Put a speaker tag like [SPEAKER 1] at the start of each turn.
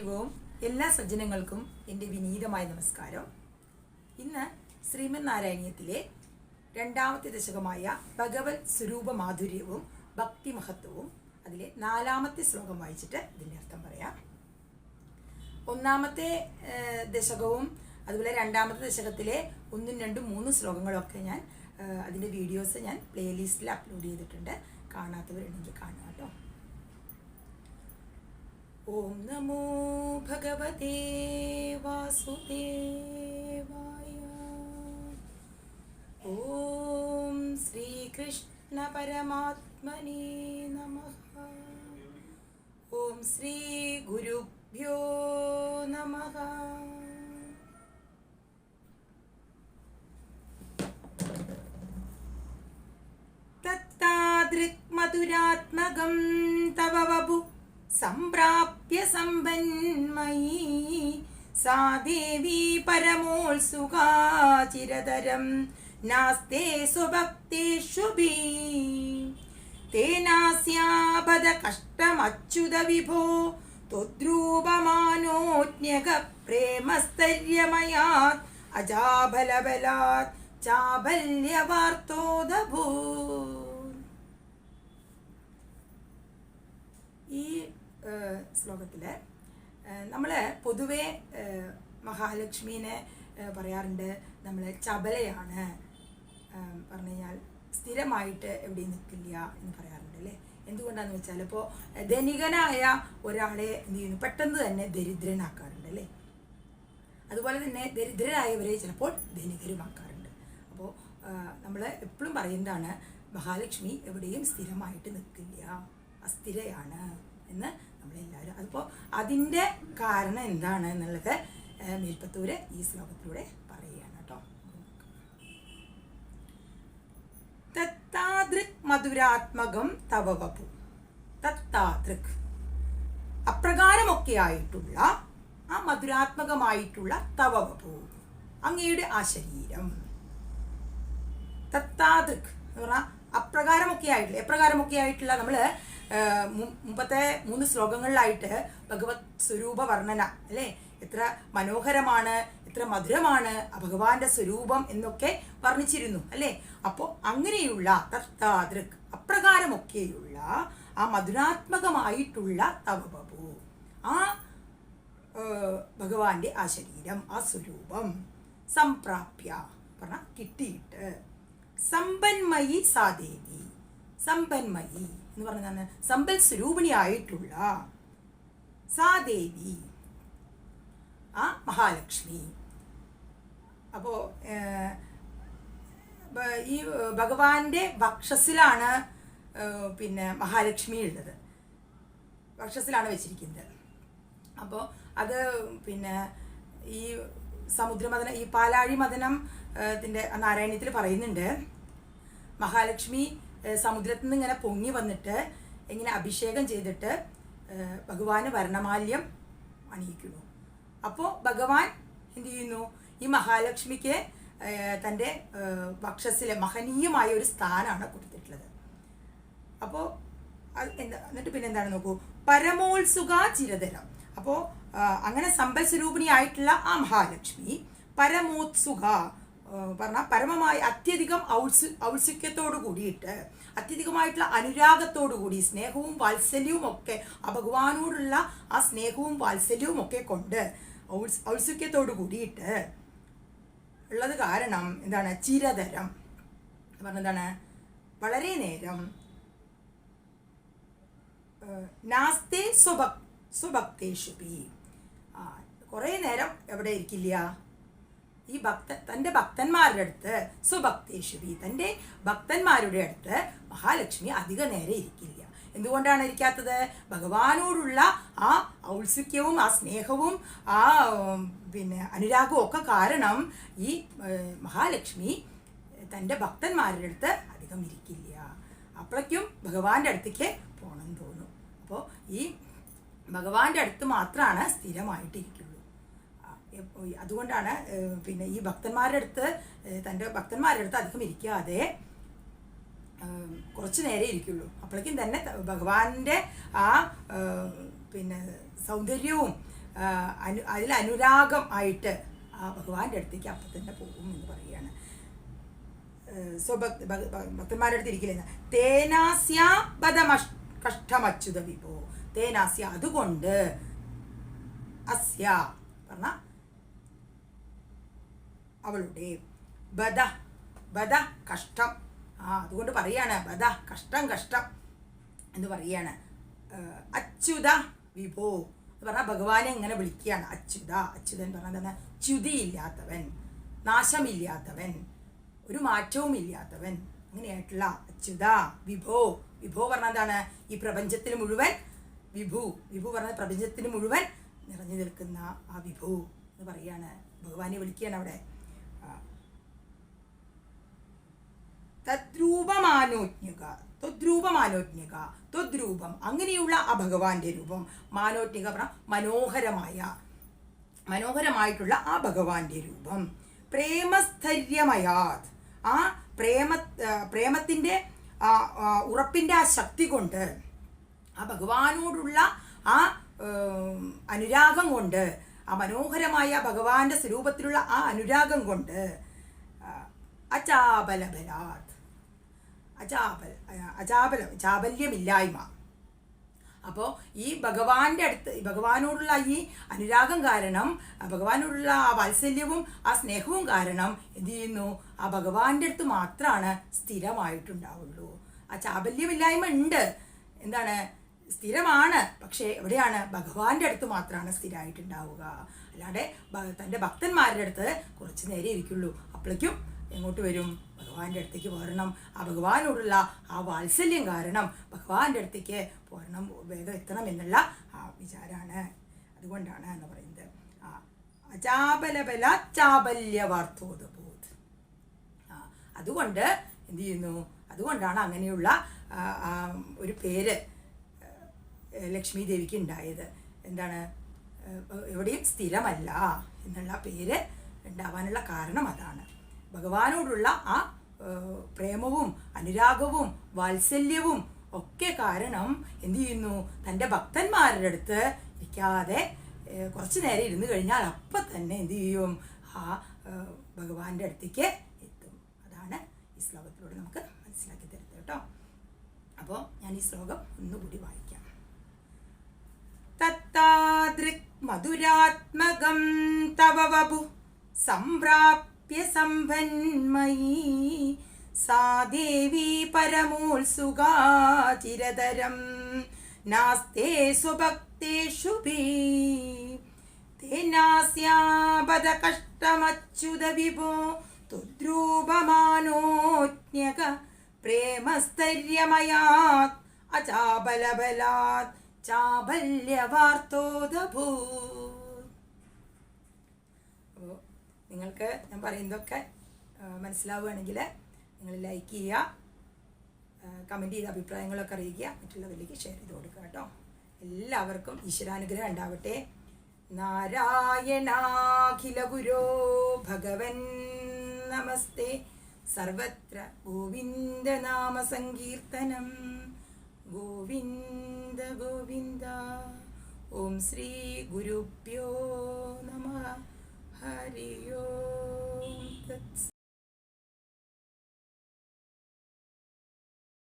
[SPEAKER 1] ഹരിവോം എല്ലാ സജ്ജനങ്ങൾക്കും എൻ്റെ വിനീതമായ നമസ്കാരം. ഇന്ന് ശ്രീമദ് നാരായണീയത്തിലെ രണ്ടാമത്തെ ദശകമായ ഭഗവത് സ്വരൂപ മാധുര്യവും ഭക്തി മഹത്വവും അതിലെ 4-ാമത്തെ ശ്ലോകം വായിച്ചിട്ട് ഇതിൻ്റെ അർത്ഥം പറയാം. 1-ാമത്തെ ദശകവും അതുപോലെ 2-ാമത്തെ ദശകത്തിലെ 1, 2, 3 ശ്ലോകങ്ങളൊക്കെ ഞാൻ അതിൻ്റെ വീഡിയോസ് ഞാൻ പ്ലേലിസ്റ്റിൽ അപ്ലോഡ് ചെയ്തിട്ടുണ്ട്. കാണാത്തവരുണ്ടെങ്കിൽ കാണുക കേട്ടോ. ഓം നമോ ഭഗവതേ വാസുദേവായ. ഓം ശ്രീകൃഷ്ണ പരമാത്മനേ നമഃ. ഓം ശ്രീ ഗുരുഭ്യോ നമഃ. തത്താദൃക് മധുരാത്മകം തവ വപു സംപ്രാപ്യ സമ്പന്മയീ സാ ദേവീ പരമോത്സുകാ ചിരതരം നാസ്തേ സ്വഭക്തേഷു ഭീ തേനാസ്യാപദ കഷ്ടമച്യുത വിഭോ ത്വദ്രൂപമാനോജ്ഞക പ്രേമസ്തര്യമയാത് അജാബലബലാത് ചാബല്യവാർത്തോദഭൂ. ഈ ശ്ലോകത്തിൽ നമ്മൾ പൊതുവെ മഹാലക്ഷ്മീനെ പറയാറുണ്ട് നമ്മൾ ചപലയാണ്, പറഞ്ഞു കഴിഞ്ഞാൽ സ്ഥിരമായിട്ട് എവിടെയും നിൽക്കില്ല എന്ന് പറയാറുണ്ട് അല്ലേ. എന്തുകൊണ്ടാണെന്ന് വെച്ചാൽ ഇപ്പോൾ ധനികനായ ഒരാളെ എന്ത് ചെയ്യുന്നു, പെട്ടെന്ന് തന്നെ ദരിദ്രനാക്കാറുണ്ട് അല്ലേ. അതുപോലെ തന്നെ ദരിദ്രരായവരെ ചിലപ്പോൾ ധനികരുമാക്കാറുണ്ട്. അപ്പോൾ നമ്മൾ എപ്പോഴും പറയുന്നതാണ് മഹാലക്ഷ്മി എവിടെയും സ്ഥിരമായിട്ട് നിൽക്കില്ല, അസ്ഥിരയാണ് എന്ന് നമ്മളെല്ലാവരും. അതിപ്പോൾ അതിൻ്റെ കാരണം എന്താണ് എന്നുള്ളത് മേൽപ്പത്തൂര് ഈ ശ്ലോകത്തിലൂടെ പറയുകയാണ് കേട്ടോ. തത്താദൃക് മധുരാത്മകം തവ വപു. തത്താദൃക് അപ്രകാരമൊക്കെ ആയിട്ടുള്ള ആ മധുരാത്മകമായിട്ടുള്ള തവ വപു അങ്ങയുടെ ആ ശരീരം. തത്താദൃക് എന്ന് പറഞ്ഞാൽ അപ്രകാരമൊക്കെ ആയിട്ടുള്ള, എപ്രകാരമൊക്കെ ആയിട്ടുള്ള, നമ്മൾ മുമ്പത്തെ 3 ശ്ലോകങ്ങളിലായിട്ട് ഭഗവത് സ്വരൂപ വർണ്ണന അല്ലേ, എത്ര മനോഹരമാണ്, എത്ര മധുരമാണ് ആ ഭഗവാന്റെ സ്വരൂപം എന്നൊക്കെ വർണ്ണിച്ചിരുന്നു അല്ലേ. അപ്പോൾ അങ്ങനെയുള്ള തത്താദൃക് അപ്രകാരമൊക്കെയുള്ള ആ മധുരാത്മകമായിട്ടുള്ള തവബു ആ ഭഗവാന്റെ ആ ശരീരം, ആ സ്വരൂപം സംപ്രാപ്യ പറഞ്ഞ കിട്ടിയിട്ട് സമ്പന്മയി സാദേവി. സമ്പന്മയി എന്ന് പറഞ്ഞാൽ സമ്പൽ സ്വരൂപിണിയായിട്ടുള്ള സാദേവി ആ മഹാലക്ഷ്മി. അപ്പോൾ ഈ ഭഗവാന്റെ വക്ഷസ്സിലാണ് പിന്നെ മഹാലക്ഷ്മി ഉള്ളത്, വക്ഷസ്സിലാണ് വെച്ചിരിക്കുന്നത്. അപ്പോൾ അത് പിന്നെ ഈ സമുദ്രമഥനം, ഈ പാലാഴി മഥനം ത്തിൻ്റെ നാരായണീയത്തിൽ പറയുന്നുണ്ട്, മഹാലക്ഷ്മി സമുദ്രത്തിൽ നിന്ന് ഇങ്ങനെ പൊങ്ങി വന്നിട്ട് ഇങ്ങനെ അഭിഷേകം ചെയ്തിട്ട് ഭഗവാന് വർണ്ണമാല്യം അണിയിക്കുന്നു. അപ്പോൾ ഭഗവാൻ എന്ത് ചെയ്യുന്നു, ഈ മഹാലക്ഷ്മിക്ക് തൻ്റെ വക്ഷസ്സിലെ മഹനീയമായ ഒരു സ്ഥാനമാണ് കൊടുത്തിട്ടുള്ളത്. അപ്പോൾ എന്നിട്ട് പിന്നെ എന്താണ് നോക്കൂ, പരമോത്സുക ചിരതരം. അപ്പോൾ അങ്ങനെ സമ്പൽ സ്വരൂപിണിയായിട്ടുള്ള ആ മഹാലക്ഷ്മി പരമോത്സുക പറഞ്ഞാൽ പരമമായ അത്യധികം ഔത്സുക്യത്തോടു കൂടിയിട്ട്, അത്യധികമായിട്ടുള്ള അനുരാഗത്തോടു കൂടി, സ്നേഹവും വാത്സല്യവും ഒക്കെ ആ ഭഗവാനോടുള്ള ആ സ്നേഹവും വാത്സല്യവും ഒക്കെ കൊണ്ട് ഔത്സുക്യത്തോടു കൂടിയിട്ട് ഉള്ളത് കാരണം എന്താണ്, ചിരതരം പറഞ്ഞെന്താണ്, വളരെ നേരം. നാസ്തേ സ്വഭക്തേഷുപി കുറേ നേരം എവിടെ ഇരിക്കില്ല, ഈ തൻ്റെ ഭക്തന്മാരുടെ അടുത്ത്, സ്വഭക്തേഷുപി തൻ്റെ ഭക്തന്മാരുടെ അടുത്ത് മഹാലക്ഷ്മി അധിക നേരം ഇരിക്കില്ല. എന്തുകൊണ്ടാണ് ഇരിക്കാത്തത്, ഭഗവാനോടുള്ള ആ ഔത്സുക്യവും ആ സ്നേഹവും ആ പിന്നെ അനുരാഗവും ഒക്കെ കാരണം ഈ മഹാലക്ഷ്മി തൻ്റെ ഭക്തന്മാരുടെ അടുത്ത് അധികം ഇരിക്കില്ല. അപ്പോഴേക്കും ഭഗവാന്റെ അടുത്തേക്ക് പോകണം തോന്നും. അപ്പോൾ ഈ ഭഗവാന്റെ അടുത്ത് മാത്രമാണ് സ്ഥിരമായിട്ടിരിക്കുള്ളൂ. അതുകൊണ്ടാണ് പിന്നെ ഈ ഭക്തന്മാരുടെ അടുത്ത്, തൻ്റെ ഭക്തന്മാരുടെ അടുത്ത് അധികം ഇരിക്കാതെ കുറച്ച് നേരെ ഇരിക്കുള്ളൂ. അപ്പോഴേക്കും തന്നെ ഭഗവാന്റെ ആ പിന്നെ സൗന്ദര്യവും അതിൽ അനുരാഗം ആയിട്ട് ആ ഭഗവാന്റെ അടുത്തേക്ക് അപ്പം തന്നെ പോകും എന്ന് പറയുകയാണ്. ഭക്തന്മാരുടെ അടുത്ത് ഇരിക്കില്ല. തേനാസ്യ കഷ്ടമച്യുത വിഭോ. തേനാസ്യ അതുകൊണ്ട്, അസ്യ പറഞ്ഞ അവളുടെ, ബദ കഷ്ടം, അതുകൊണ്ട് പറയാണ് ബദ കഷ്ടം എന്ന് പറയാണ്. അച്യുത വിഭോ എന്ന് പറഞ്ഞാൽ ഭഗവാനെ ഇങ്ങനെ വിളിക്കുകയാണ്. അച്യുതൻ പറഞ്ഞാൽ തന്നെ ച്യുതിയില്ലാത്തവൻ, നാശമില്ലാത്തവൻ, ഒരു മാറ്റവും ഇല്ലാത്തവൻ, അങ്ങനെയായിട്ടുള്ള അച്യുത. വിഭോ പറഞ്ഞാൽ എന്താണ്? ഈ പ്രപഞ്ചത്തിന് മുഴുവൻ വിഭു പറഞ്ഞ പ്രപഞ്ചത്തിന് മുഴുവൻ നിറഞ്ഞു നിൽക്കുന്ന ആ വിഭു എന്ന് പറയാണ്. ഭഗവാനെ വിളിക്കുകയാണ് അവിടെ. ത്വദ്രൂപം അങ്ങനെയുള്ള ആ ഭഗവാന്റെ രൂപം. മാനോജ്ഞിക പറഞ്ഞ മനോഹരമായിട്ടുള്ള ആ ഭഗവാന്റെ രൂപം. പ്രേമസ്ഥൈര്യമയാത് ആ പ്രേമത്തിൻ്റെ ഉറപ്പിൻ്റെ ആ ശക്തി കൊണ്ട്, ആ ഭഗവാനോടുള്ള ആ അനുരാഗം കൊണ്ട്, ആ മനോഹരമായ ഭഗവാന്റെ സ്വരൂപത്തിലുള്ള ആ അനുരാഗം കൊണ്ട്, ചാബല്യമില്ലായ്മ. അപ്പോൾ ഈ ഭഗവാനോടുള്ള ഈ അനുരാഗം കാരണം, ഭഗവാനോടുള്ള ആ വാത്സല്യവും ആ സ്നേഹവും കാരണം എന്ത് ചെയ്യുന്നു? ആ ഭഗവാന്റെ അടുത്ത് മാത്രമാണ് സ്ഥിരമായിട്ടുണ്ടാവുള്ളൂ. ആ ചാബല്യമില്ലായ്മ ഉണ്ട്, എന്താണ്, സ്ഥിരമാണ്. പക്ഷേ എവിടെയാണ്? ഭഗവാന്റെ അടുത്ത് മാത്രമാണ് സ്ഥിരമായിട്ടുണ്ടാവുക. അല്ലാതെ തൻ്റെ ഭക്തന്മാരുടെ അടുത്ത് കുറച്ച് നേരെ ഇരിക്കുള്ളൂ. അപ്പോഴേക്കും എങ്ങോട്ട് വരും? ഭഗവാന്റെ അടുത്തേക്ക് പോരണം. ആ ഭഗവാനോടുള്ള ആ വാത്സല്യം കാരണം ഭഗവാന്റെ അടുത്തേക്ക് പോരണം, വേഗം എത്തണം എന്നുള്ള ആ വിചാരമാണ്. അതുകൊണ്ടാണ് എന്ന് പറയുന്നത്. ചാബല്യവാർത്ഥോദബോധ്. അതുകൊണ്ട് എന്ത് ചെയ്യുന്നു? അതുകൊണ്ടാണ് അങ്ങനെയുള്ള ഒരു പേര് ലക്ഷ്മി ദേവിക്ക് ഉണ്ടായത്. എന്താണ്? എവിടെയും സ്ഥിരമല്ല എന്നുള്ള പേര് ഉണ്ടാവാനുള്ള കാരണം അതാണ്. ഭഗവാനോടുള്ള ആ പ്രേമവും അനുരാഗവും വാത്സല്യവും ഒക്കെ കാരണം എന്ത് ചെയ്യുന്നു? തൻ്റെ ഭക്തന്മാരുടെ അടുത്ത് ഇരിക്കാതെ കുറച്ച് നേരം ഇരുന്ന് കഴിഞ്ഞാൽ അപ്പം തന്നെ എന്ത് ചെയ്യും? ആ ഭഗവാന്റെ അടുത്തേക്ക് എത്തും. അതാണ് ഈ ശ്ലോകത്തിലൂടെ നമുക്ക് മനസ്സിലാക്കി തരുന്നത് കേട്ടോ. അപ്പോൾ ഞാൻ ഈ ശ്ലോകം ഒന്നുകൂടി വായിക്കാം. തത്താദൃക് മധുരാത്മകം തവ വപു സംപ്രാപ്യ സംഭന്മയീ സാ ദേവി പരമോത്സുകാ ചിരതരം നാസ്തേ സ്വഭക്തേഷു തേനാസ്യാപദ കഷ്ടമച്യുത വിഭോ തുദ്രൂപമാനോജ്ഞക പ്രേമസ്ഥൈര്യമയാത് അചാബലബലാത് ചാബല്യവാർത്തോദഭൂത്. അപ്പോൾ നിങ്ങൾക്ക് ഞാൻ പറയുന്നതൊക്കെ മനസ്സിലാവുകയാണെങ്കിൽ നിങ്ങൾ ലൈക്ക് ചെയ്യുക, കമൻറ്റ് ചെയ്ത അഭിപ്രായങ്ങളൊക്കെ അറിയിക്കുക, മറ്റുള്ളവരിലേക്ക് ഷെയർ ചെയ്ത് കൊടുക്കുക കേട്ടോ. എല്ലാവർക്കും ഈശ്വരാനുഗ്രഹം ഉണ്ടാവട്ടെ. നാരായണാഖില ഗുരോ ഭഗവൻ നമസ്തേ. സർവത്ര ഗോവിന്ദ നാമ സങ്കീർത്തനം. ഗോവിന്ദ ഗോവിന്ദ. ഓം ശ്രീ ഗുരുഭ്യോ നമഃ. ഹരി ഓം.